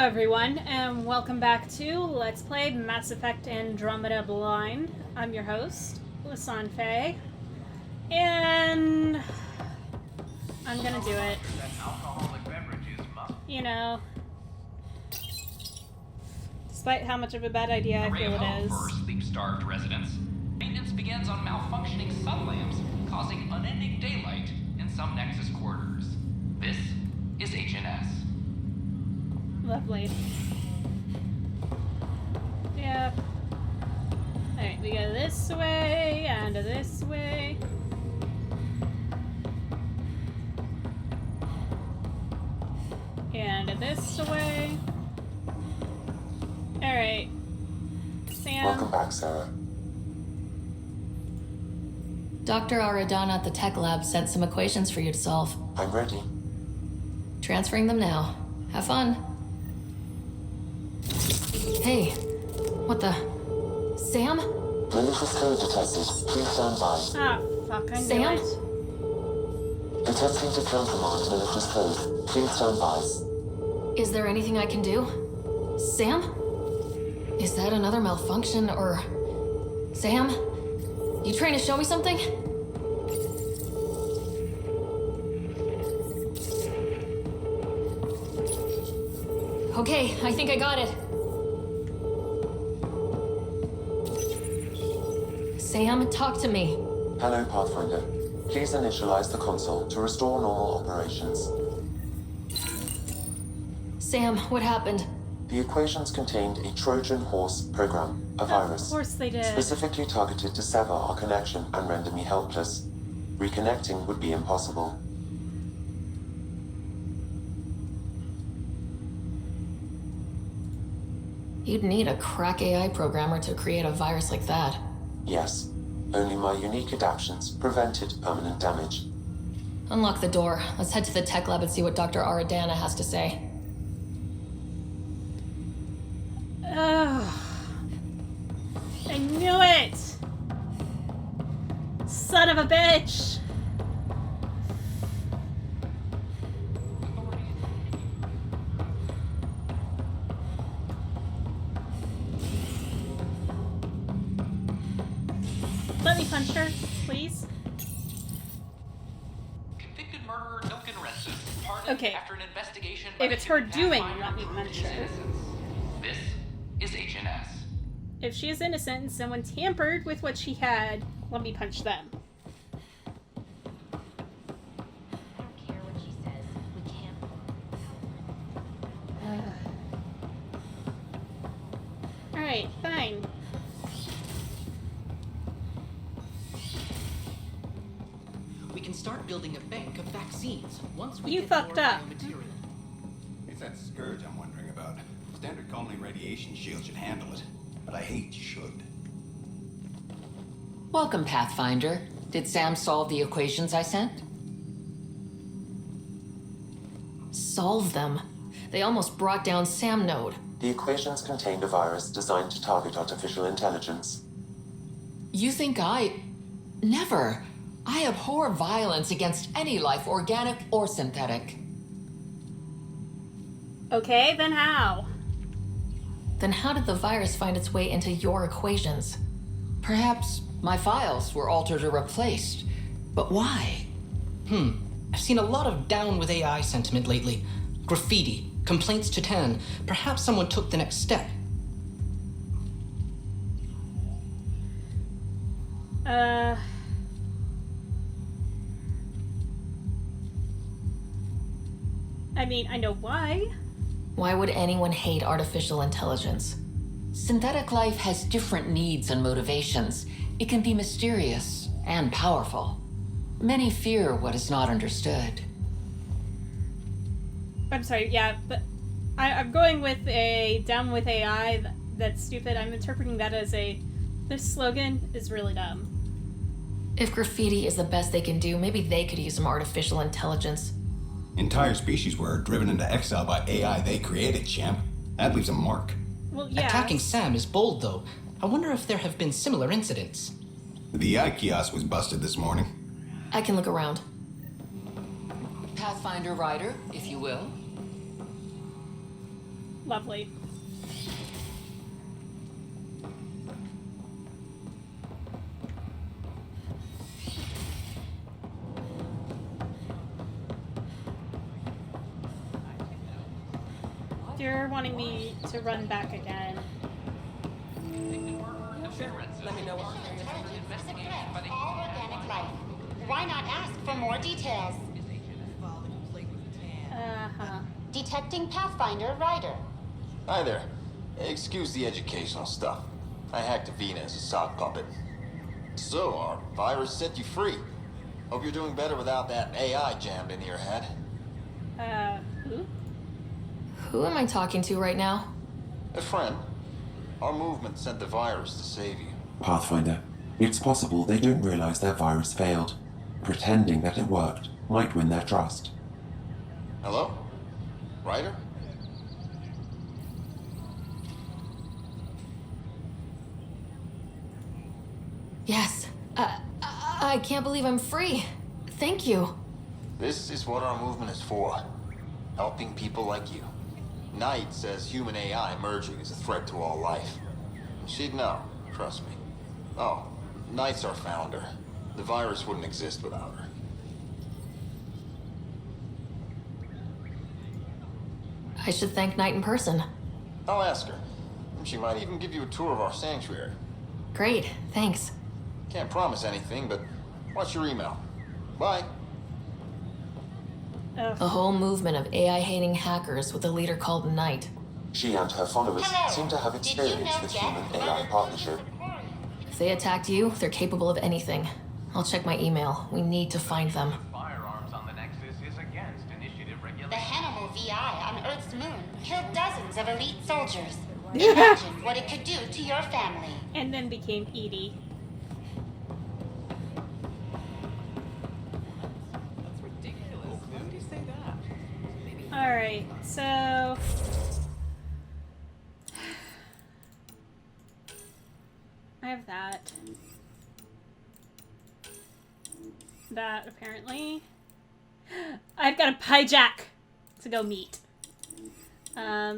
everyone, and welcome back to Let's Play Mass Effect Andromeda Blind. I'm your host, Lisanne Faye, and I'm gonna do it. You know, despite how much of a bad idea I feel it is. For sleep-starved residents. Maintenance begins on malfunctioning sun lamps, causing unending daylight in some Nexus quarters. This is HNS. Lovely. Yeah. Alright, we go this way, and this way. And this way. Alright. Sam. Welcome back, Sarah. Dr. Aradana at the tech lab sent some equations for you to solve. I'm ready. Transferring them now. Have fun. Hey, what the? Sam? Malicious code detected. Please stand by. Ah, fuck, I knew Sam? it. Attempting to countermand malicious code. Please stand by. Is there anything I can do? Sam? Is that another malfunction, or... Sam? You trying to show me something? Okay, I think I got it. Sam, talk to me. Hello, Pathfinder. Please initialize the console to restore normal operations. Sam, what happened? The equations contained a Trojan horse program, a virus. Of course they did. Specifically targeted to sever our connection and render me helpless. Reconnecting would be impossible. You'd need a crack AI programmer to create a virus like that. Yes. Only my unique adaptions prevented permanent damage. Unlock the door. Let's head to the tech lab and see what Dr. Aradana has to say. Ugh. I knew it! Son of a bitch! Let me punch her, please. Convicted murderer Duncan Reston, pardoned Okay. after an investigation by If the it's her human doing, Pathfinder let me proved punch his her. innocence. This is HNS. If she is innocent and someone tampered with what she had, let me punch them. I don't care what she says. We can't. Alright, fine. We can start building a bank of vaccines once we You get fucked more up. biomaterial. It's that scourge I'm wondering about. Standard colony radiation shield should handle it, but I hate should. Welcome, Pathfinder. Did Sam solve the equations I sent? Solve them. They almost brought down Sam Node. The equations contained a virus designed to target artificial intelligence. You think I... Never. I abhor violence against any life, organic or synthetic. Okay, then how? Then how did the virus find its way into your equations? Perhaps my files were altered or replaced. But why? I've seen a lot of down with AI sentiment lately. Graffiti, complaints to 10. Perhaps someone took the next step. I mean, I know why. Why would anyone hate artificial intelligence? Synthetic life has different needs and motivations. It can be mysterious and powerful. Many fear what is not understood. I'm sorry, yeah, but I'm going with a down with AI that's stupid. I'm interpreting that as this slogan is really dumb. If graffiti is the best they can do, maybe they could use some artificial intelligence. Entire species were driven into exile by AI they created, champ. That leaves a mark. Well, yeah. Attacking Sam is bold, though. I wonder if there have been similar incidents. The AI kiosk was busted this morning. I can look around. Pathfinder Ryder, if you will. Lovely. You're wanting me to run back again. Let me know what All organic life. Why not ask for more details? Uh-huh. Detecting Pathfinder Ryder. Hi there. Excuse the educational stuff. I hacked Avina as a sock puppet. So, our virus set you free. Hope you're doing better without that AI jammed into your head. Who? Who am I talking to right now? A friend. Our movement sent the virus to save you. Pathfinder, it's possible they don't realize their virus failed. Pretending that it worked might win their trust. Hello? Ryder? Yes. I can't believe I'm free. Thank you. This is what our movement is for. Helping people like you. Knight says human AI merging is a threat to all life. She'd know, trust me. Oh, Knight's our founder. The virus wouldn't exist without her. I should thank Knight in person. I'll ask her. She might even give you a tour of our sanctuary. Great, thanks. Can't promise anything, but watch your email. Bye. A whole movement of AI-hating hackers with a leader called Knight. She and her followers Hello. seem to have Did you experience know with Jeff human-AI partnership. If they attacked you, they're capable of anything. I'll check my email. We need to find them. Firearms on the Nexus is against initiative The regulation. Hanimal VI on Earth's moon killed dozens of elite soldiers. Imagine what it could do to your family. And then became Edie. That's ridiculous. Why would you say that? Alright, so... I have that. That, apparently. I've got a hijack to go meet. I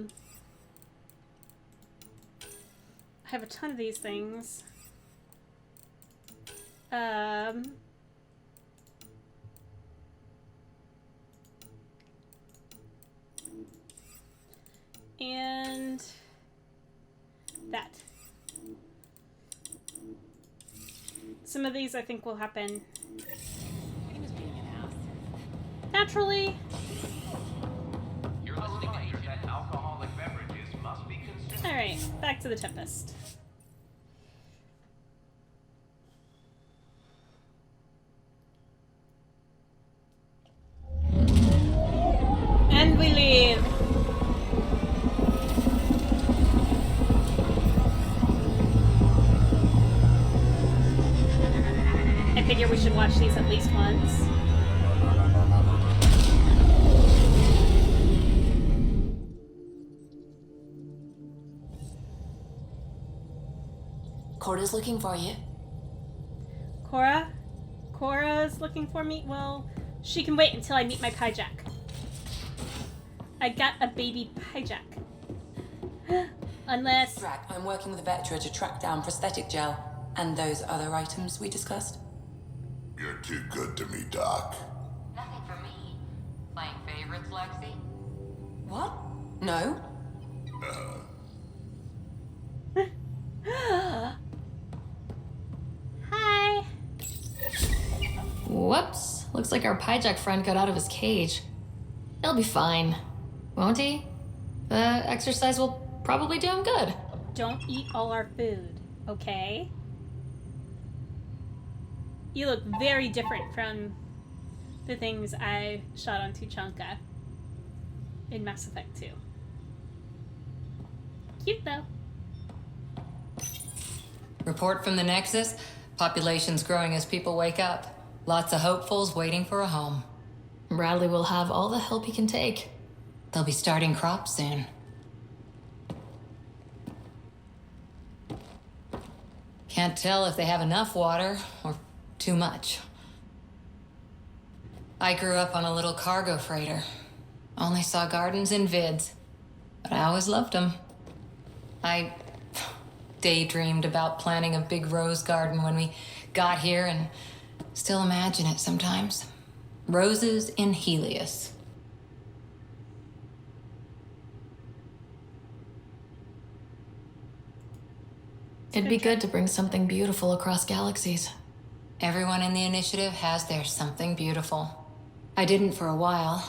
have a ton of these things. And that. Some of these I think will happen He was being an ass. naturally. You're listening to Internet alcoholic beverages must be consumed. Alright, back to the Tempest. And we leave. I figure we should watch these at least once. Cora's looking for you. Cora? Cora's looking for me? Well, she can wait until I meet my Pyjack. I got a baby Pyjack. Unless... Drac, I'm working with a Vectra to track down prosthetic gel and those other items we discussed. You're too good to me, Doc. Nothing for me. Playing favorites, Lexi? What? No? Hi. Whoops. Looks like our Pyjack friend got out of his cage. He'll be fine, won't he? The exercise will probably do him good. Don't eat all our food, okay? You look very different from the things I shot on Tuchanka in Mass Effect 2. Cute though. Report from the Nexus. Population's growing as people wake up. Lots of hopefuls waiting for a home. Bradley will have all the help he can take. They'll be starting crops soon. Can't tell if they have enough water or too much. I grew up on a little cargo freighter. Only saw gardens in vids. but I always loved them. I daydreamed about planting a big rose garden when we got here and still imagine it sometimes. Roses in Helios. It'd be good to bring something beautiful across galaxies. Everyone in the initiative has their something beautiful. I didn't for a while.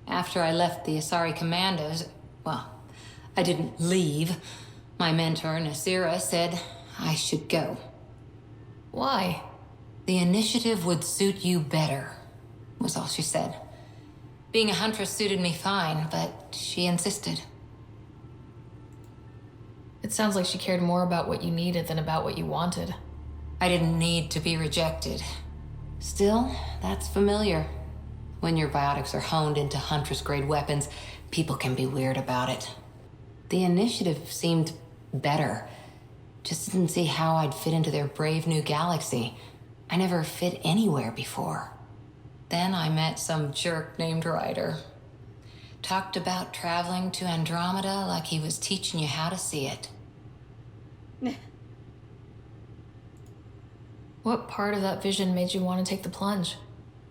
After I left the Asari Commandos, well, I didn't leave. My mentor, Nasira, said I should go. Why? The initiative would suit you better, was all she said. Being a huntress suited me fine, but she insisted. It sounds like she cared more about what you needed than about what you wanted. I didn't need to be rejected. Still, that's familiar. When your biotics are honed into Huntress-grade weapons, people can be weird about it. The initiative seemed better. Just didn't see how I'd fit into their brave new galaxy. I never fit anywhere before. Then I met some jerk named Ryder. Talked about traveling to Andromeda like he was teaching you how to see it. What part of that vision made you want to take the plunge?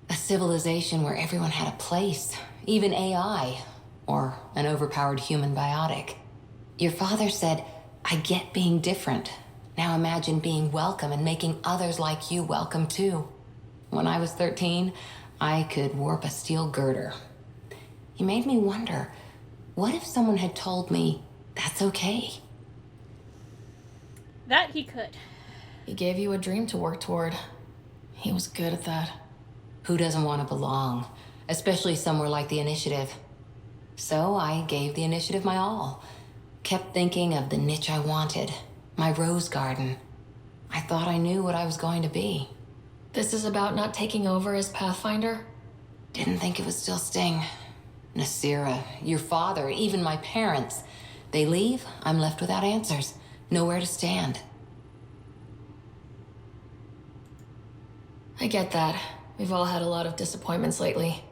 A civilization where everyone had a place, even AI, or an overpowered human biotic. Your father said, I get being different. Now imagine being welcome and making others like you welcome too. When I was 13, I could warp a steel girder. He made me wonder, what if someone had told me that's okay? That he could. He gave you a dream to work toward. He was good at that. Who doesn't want to belong? Especially somewhere like the Initiative. So I gave the Initiative my all. Kept thinking of the niche I wanted. My rose garden. I thought I knew what I was going to be. This is about not taking over as Pathfinder? Didn't think it would still sting. Nasira, your father, even my parents. They leave, I'm left without answers. Nowhere to stand. I get that. We've all had a lot of disappointments lately.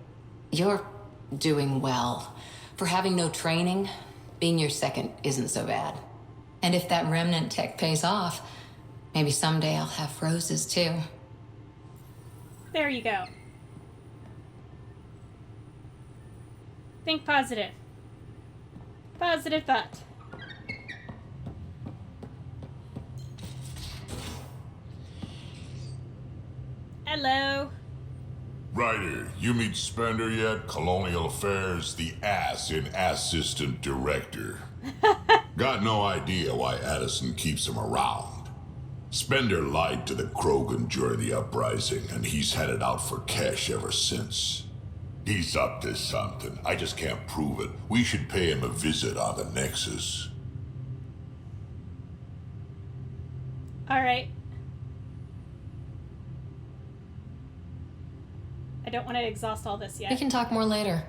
You're doing well. For having no training, being your second isn't so bad. And if that remnant tech pays off, maybe someday I'll have roses too. There you go. Think positive. Positive thought. Hello. Ryder, you meet Spender yet? Colonial Affairs, the ass in Assistant Director. Got no idea why Addison keeps him around. Spender lied to the Krogan during the uprising, and he's headed out for cash ever since. He's up to something. I just can't prove it. We should pay him a visit on the Nexus. Alright. I don't want to exhaust all this yet. We can talk more later.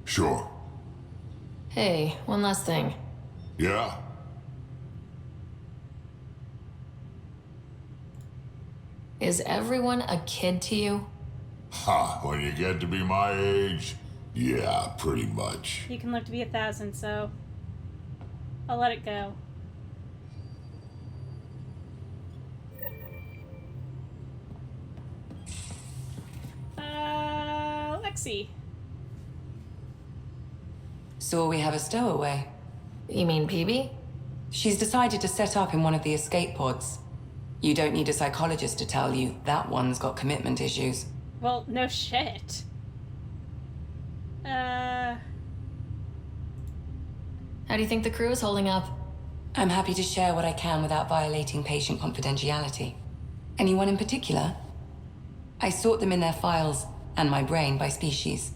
Sure. Hey, one last thing. Yeah? Is everyone a kid to you? Ha, when you get to be my age, yeah, pretty much. You can live to be 1,000, so I'll let it go. Lexi. So we have a stowaway. You mean PB? She's decided to set up in one of the escape pods. You don't need a psychologist to tell you that one's got commitment issues. Well, no shit. How do you think the crew is holding up? I'm happy to share what I can without violating patient confidentiality. Anyone in particular? I sort them in their files and my brain by species.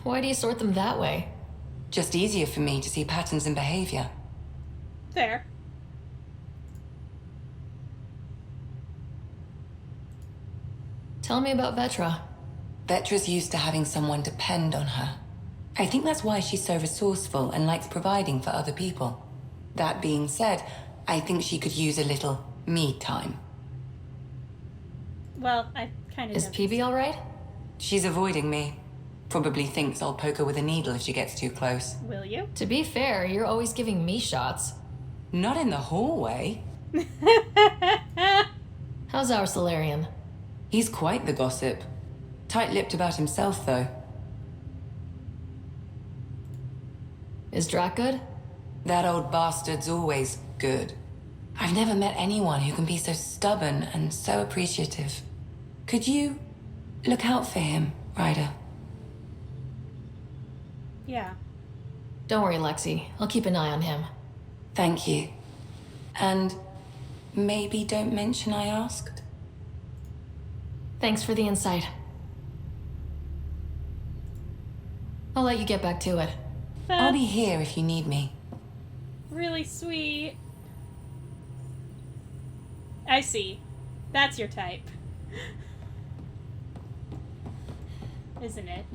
Why do you sort them that way? Just easier for me to see patterns in behavior. Fair. Tell me about Vetra. Vetra's used to having someone depend on her. I think that's why she's so resourceful and likes providing for other people. That being said, I think she could use a little me time. Well, I kind of Is PB alright? She's avoiding me. Probably thinks I'll poke her with a needle if she gets too close. Will you? To be fair, you're always giving me shots. Not in the hallway. How's our Solarian? He's quite the gossip. Tight-lipped about himself, though. Is Drac good? That old bastard's always good. I've never met anyone who can be so stubborn and so appreciative. Could you look out for him, Ryder? Yeah. Don't worry, Lexi. I'll keep an eye on him. Thank you. And maybe don't mention I asked. Thanks for the insight. I'll let you get back to it. I'll be here if you need me. Really sweet. I see. That's your type. Isn't it?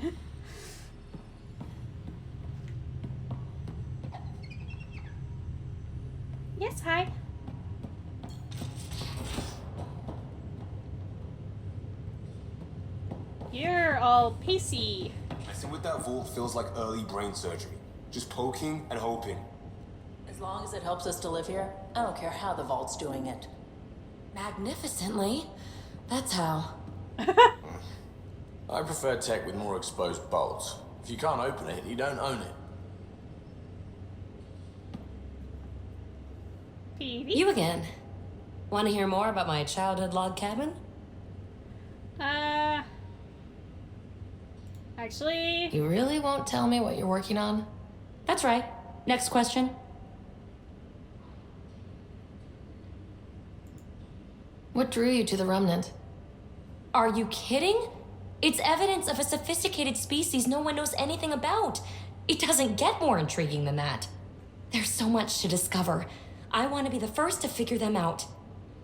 Yes, hi. You're all pacey. Messing with that vault feels like early brain surgery. Just poking and hoping. As long as it helps us to live here, I don't care how the vault's doing it. Magnificently. That's how. I prefer tech with more exposed bolts. If you can't open it, you don't own it. Peavy? You again. Want to hear more about my childhood log cabin? Actually... You really won't tell me what you're working on? That's right. Next question. What drew you to the Remnant? Are you kidding? It's evidence of a sophisticated species no one knows anything about. It doesn't get more intriguing than that. There's so much to discover. I want to be the first to figure them out.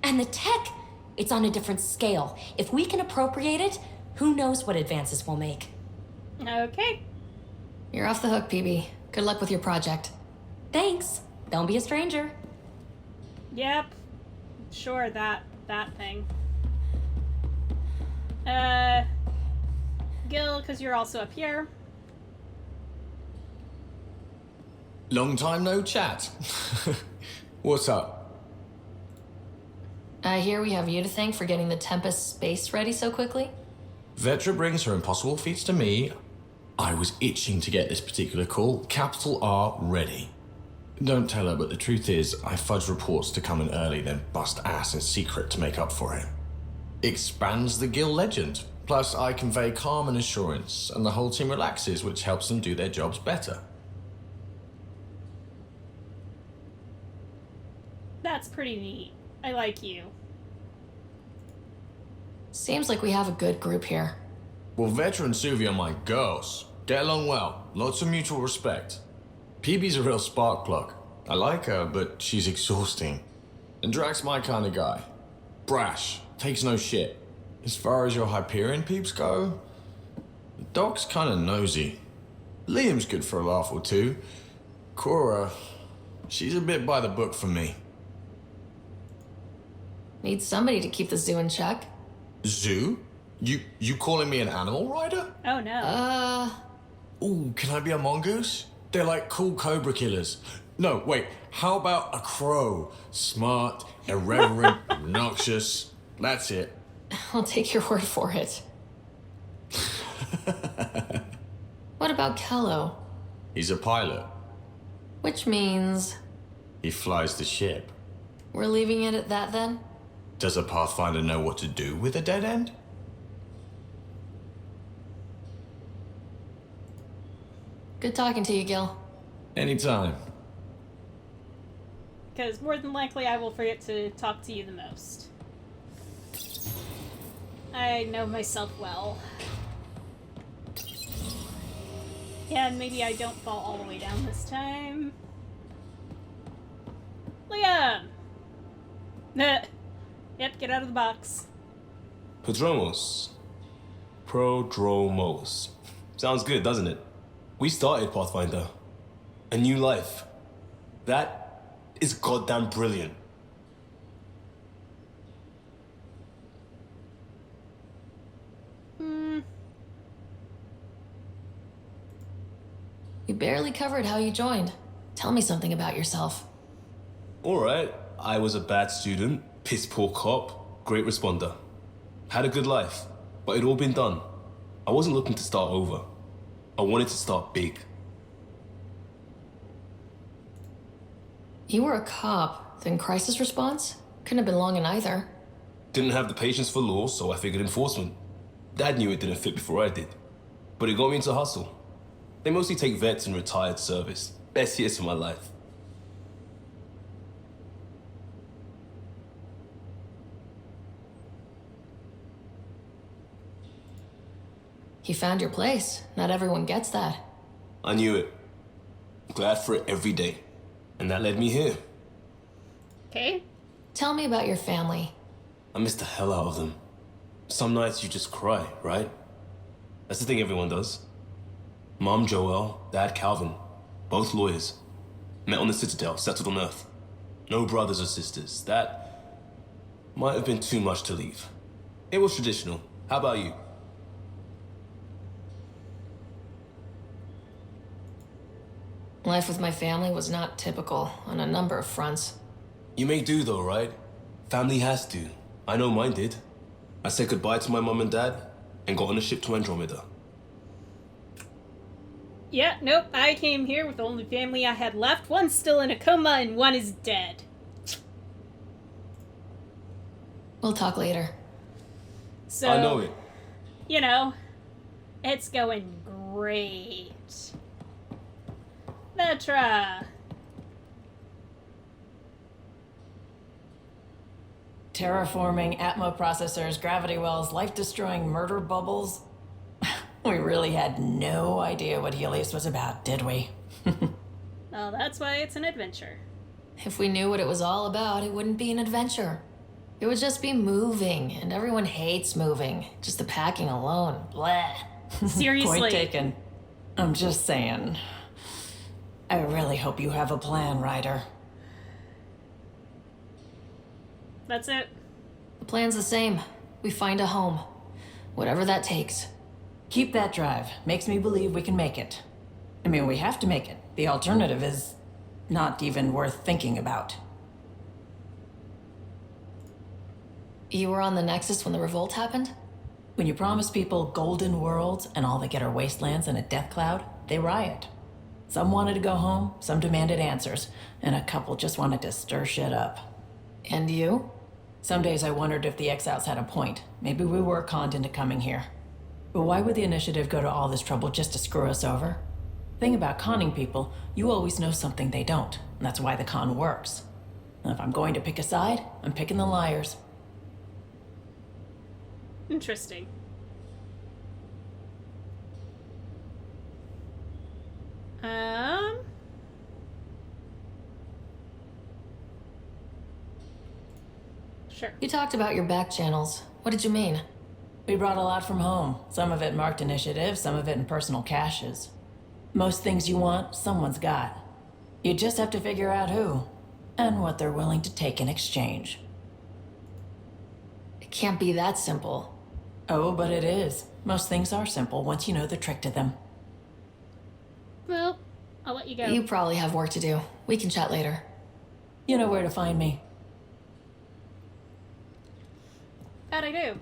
And the tech, it's on a different scale. If we can appropriate it, who knows what advances we'll make. Okay. You're off the hook, PB. Good luck with your project. Thanks. Don't be a stranger. Yep. Sure, that thing. Gil, because you're also up here. Long time no chat. What's up? I hear we have you to thank for getting the Tempest space ready so quickly. Vetra brings her impossible feats to me. I was itching to get this particular call. Capital R ready. Don't tell her, but the truth is, I fudge reports to come in early, then bust ass in secret to make up for it. Expands the guild legend. Plus, I convey calm and assurance, and the whole team relaxes, which helps them do their jobs better. That's pretty neat. I like you. Seems like we have a good group here. Well, Vetra and Suvi are my girls. Get along well. Lots of mutual respect. PB's a real spark plug. I like her, but she's exhausting. And Drax's my kind of guy. Brash. Takes no shit. As far as your Hyperion peeps go, the Doc's kind of nosy. Liam's good for a laugh or two. Cora, she's a bit by the book for me. Need somebody to keep the zoo in check. Zoo? You calling me an animal rider? Oh no. Ooh, can I be a mongoose? They're like cool cobra killers. No, wait, how about a crow? Smart, irreverent, obnoxious. That's it. I'll take your word for it. What about Kello? He's a pilot. Which means... He flies the ship. We're leaving it at that then? Does a Pathfinder know what to do with a dead end? Good talking to you, Gil. Anytime. Because more than likely I will forget to talk to you the most. I know myself well. And maybe I don't fall all the way down this time. Liam! Yep, get out of the box. Prodromos. Prodromos. Sounds good, doesn't it? We started Pathfinder. A new life. That is goddamn brilliant. You barely covered how you joined. Tell me something about yourself. Alright, I was a bad student, piss poor cop, great responder. Had a good life, but it'd all been done. I wasn't looking to start over. I wanted to start big. You were a cop, then crisis response? Couldn't have been long in either. Didn't have the patience for law, so I figured enforcement. Dad knew it didn't fit before I did. But it got me into hustle. They mostly take vets and retired service. Best years of my life. You found your place. Not everyone gets that. I knew it. Glad for it every day. And that led me here. Okay. Tell me about your family. I miss the hell out of them. Some nights you just cry, right? That's the thing everyone does. Mom Joelle, Dad Calvin, both lawyers. Met on the Citadel, settled on Earth. No brothers or sisters. That might have been too much to leave. It was traditional. How about you? Life with my family was not typical on a number of fronts. You may do though, right? Family has to. I know mine did. I said goodbye to my mom and dad and got on a ship to Andromeda. Yeah, nope. I came here with the only family I had left. One's still in a coma and one is dead. We'll talk later. So, I know it. You know, it's going great. Metra. Terraforming Atmo processors, gravity wells, life-destroying murder bubbles. We really had no idea what Helios was about, did we? Well, that's why it's an adventure. If we knew what it was all about, it wouldn't be an adventure. It would just be moving, and everyone hates moving. Just the packing alone. Bleh. Seriously. Point taken. I'm just saying. I really hope you have a plan, Ryder. That's it. The plan's the same. We find a home. Whatever that takes. Keep that drive. Makes me believe we can make it. I mean, we have to make it. The alternative is not even worth thinking about. You were on the Nexus when the revolt happened? When you promise people golden worlds and all they get are wastelands and a death cloud, they riot. Some wanted to go home, some demanded answers, and a couple just wanted to stir shit up. And you? Some days I wondered if the exiles had a point. Maybe we were conned into coming here. But why would the initiative go to all this trouble just to screw us over? Thing about conning people, you always know something they don't, and that's why the con works. And if I'm going to pick a side, I'm picking the liars. Interesting. Sure. You talked about your back channels. What did you mean? We brought a lot from home. Some of it marked initiative, some of it in personal caches. Most things you want, someone's got. You just have to figure out who, and what they're willing to take in exchange. It can't be that simple. Oh, but it is. Most things are simple once you know the trick to them. Well, I'll let you go. You probably have work to do. We can chat later. You know where to find me. That I do.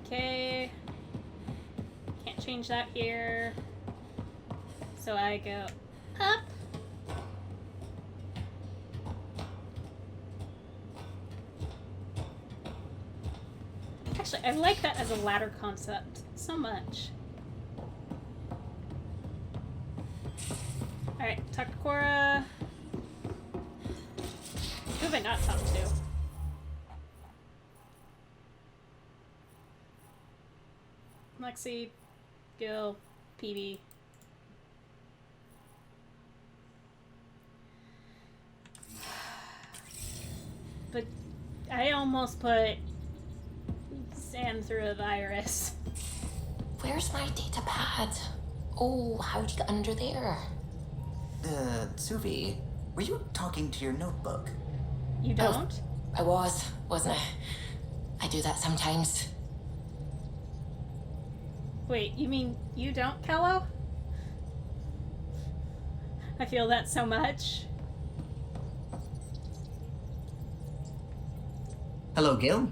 Okay. Can't change that here. So I go up. Actually, I like that as a ladder concept so much. Alright, Takakura. Who have I not talked to? Lexi, Gil, PB. But I almost put Sam through a virus. Where's my data pad? Oh, how'd you get under there? Suvi, were you talking to your notebook? You don't? I wasn't I? I do that sometimes. Wait, you mean you don't, Kello? I feel that so much. Hello, Gil.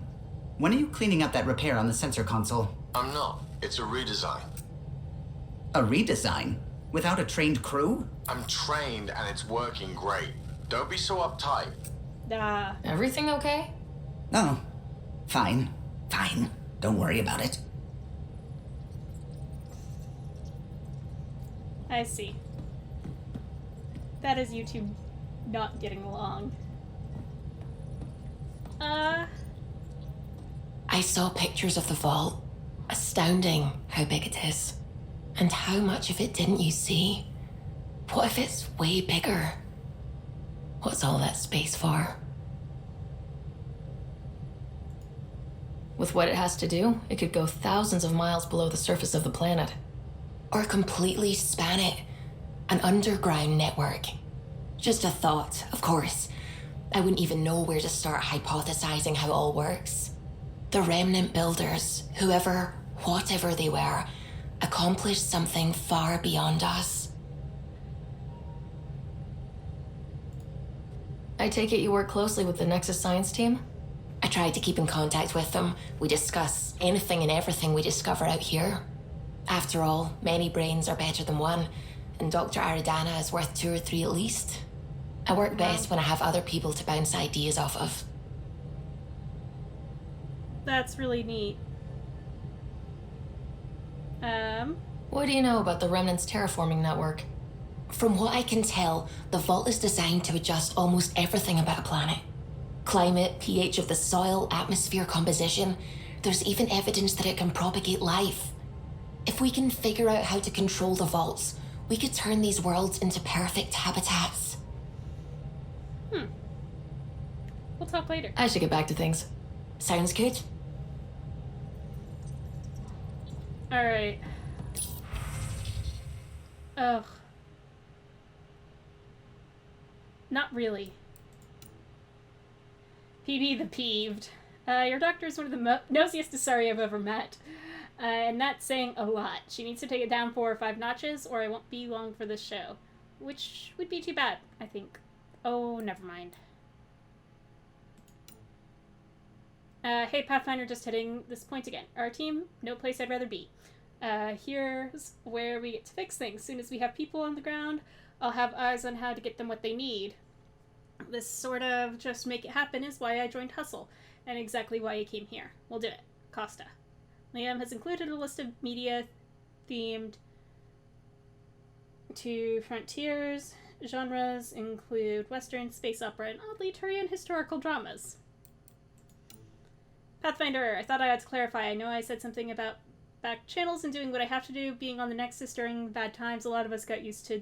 When are you cleaning up that repair on the sensor console? I'm not. It's a redesign. A redesign? Without a trained crew? I'm trained and it's working great. Don't be so uptight. Everything okay? Oh, fine. Fine. Don't worry about it. I see. That is you two not getting along. I saw pictures of the vault. Astounding how big it is. And how much of it didn't you see? What if it's way bigger? What's all that space for? With what it has to do, it could go thousands of miles below the surface of the planet. Or completely span it. An underground network. Just a thought, of course. I wouldn't even know where to start hypothesizing how it all works. The remnant builders, whoever, whatever they were, accomplished something far beyond us. I take it you work closely with the Nexus science team? I tried to keep in contact with them. We discuss anything and everything we discover out here. After all, many brains are better than one, and Dr. Aridana is worth 2 or 3 at least. I work best when I have other people to bounce ideas off of. That's really neat. What do you know about the Remnant's terraforming network? From what I can tell, the vault is designed to adjust almost everything about a planet. Climate, pH of the soil, atmosphere composition. There's even evidence that it can propagate life. If we can figure out how to control the vaults, we could turn these worlds into perfect habitats. We'll talk later. I should get back to things. Sounds good. Alright. Ugh. Not really. PB the Peeved. Your doctor is one of the nosiest Asari I've ever met. And that's saying a lot. She needs to take it down 4 or 5 notches, or I won't be long for this show. Which would be too bad, I think. Oh, never mind. Hey Pathfinder, just hitting this point again. Our team, no place I'd rather be. Here's where we get to fix things. Soon as we have people on the ground, I'll have eyes on how to get them what they need. This sort of just make it happen is why I joined Hustle, and exactly why I came here. We'll do it. Costa. Liam has included a list of media themed to frontiers. Genres include Western, space opera, and oddly Turian historical dramas. Pathfinder, I thought I had to clarify. I know I said something about back channels and doing what I have to do, being on the Nexus during bad times. A lot of us got used to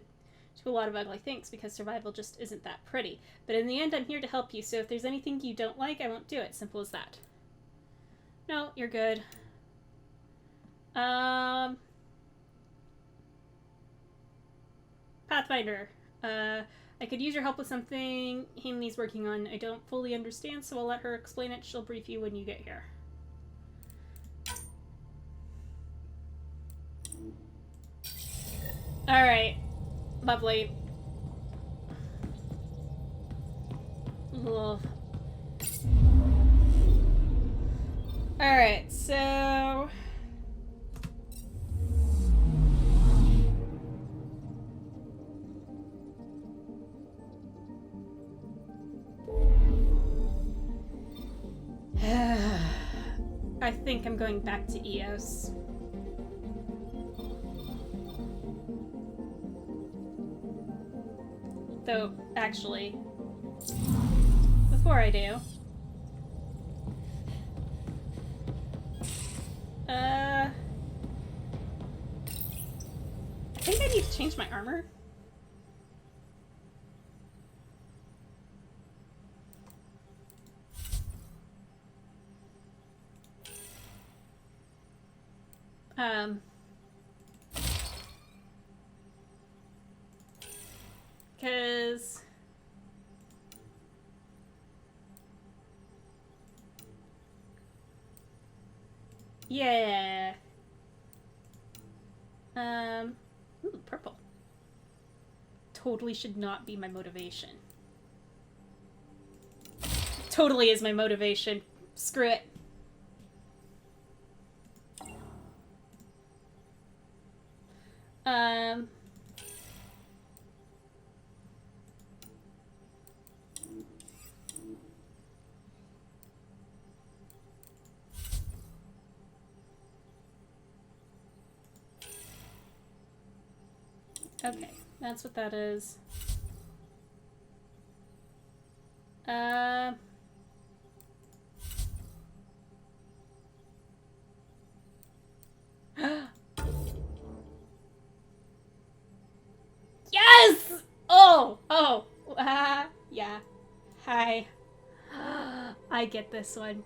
a lot of ugly things because survival just isn't that pretty. But in the end, I'm here to help you, so if there's anything you don't like, I won't do it. Simple as that. No, you're good. Pathfinder, I could use your help with something Hanley's working on. I don't fully understand, so I'll let her explain it. She'll brief you when you get here. Alright. Lovely. Ugh. Alright, so... I think I'm going back to EOS. Though, actually, before I do, I think I need to change my armor. Because Yeah. Ooh, purple. Totally should not be my motivation. Totally is my motivation. Screw it. Okay, that's what that is. Yes! Oh! Oh! Yeah. Hi. I get this one.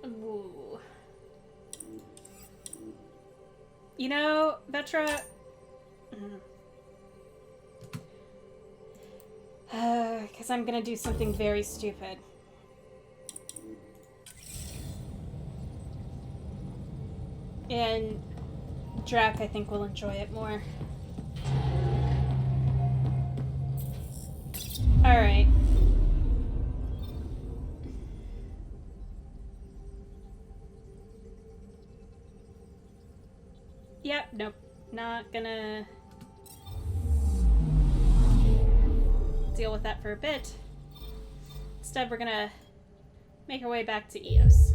Ooh. You know, Vetra... Because I'm gonna do something very stupid. And Drac, I think, will enjoy it more. Alright. Yep, nope. Not gonna deal with that for a bit. Instead, we're gonna make our way back to Eos.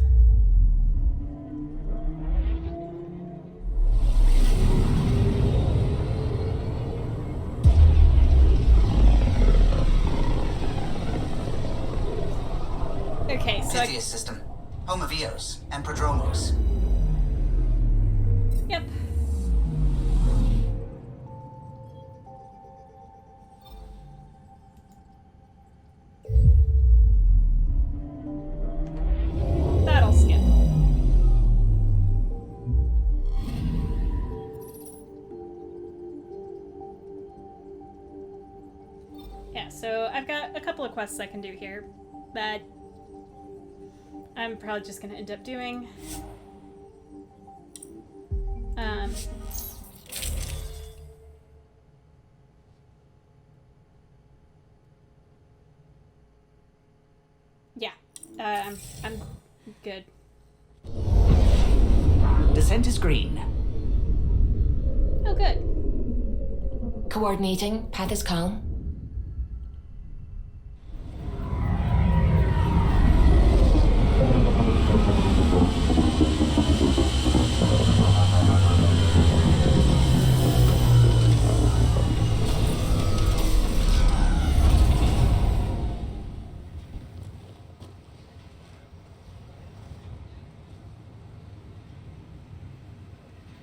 Okay, so Pythias system. Home of Eos and Prodromos. Yep. That'll skip. Yeah, so I've got a couple of quests I can do here that I'm probably just gonna end up doing. Yeah, I'm good. Descent is green. Oh, good. Coordinating. Path is calm.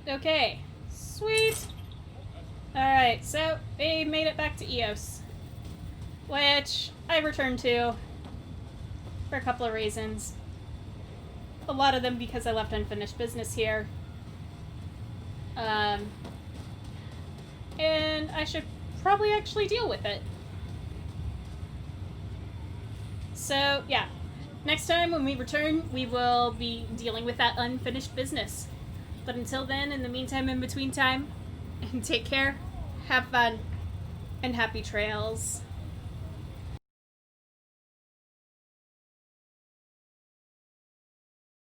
Okay, sweet. Alright, so they made it back to Eos, which I returned to for a couple of reasons. A lot of them because I left unfinished business here. And I should probably actually deal with it. So, yeah. Next time when we return, we will be dealing with that unfinished business. But until then, in the meantime, in between time, take care, have fun, and happy trails.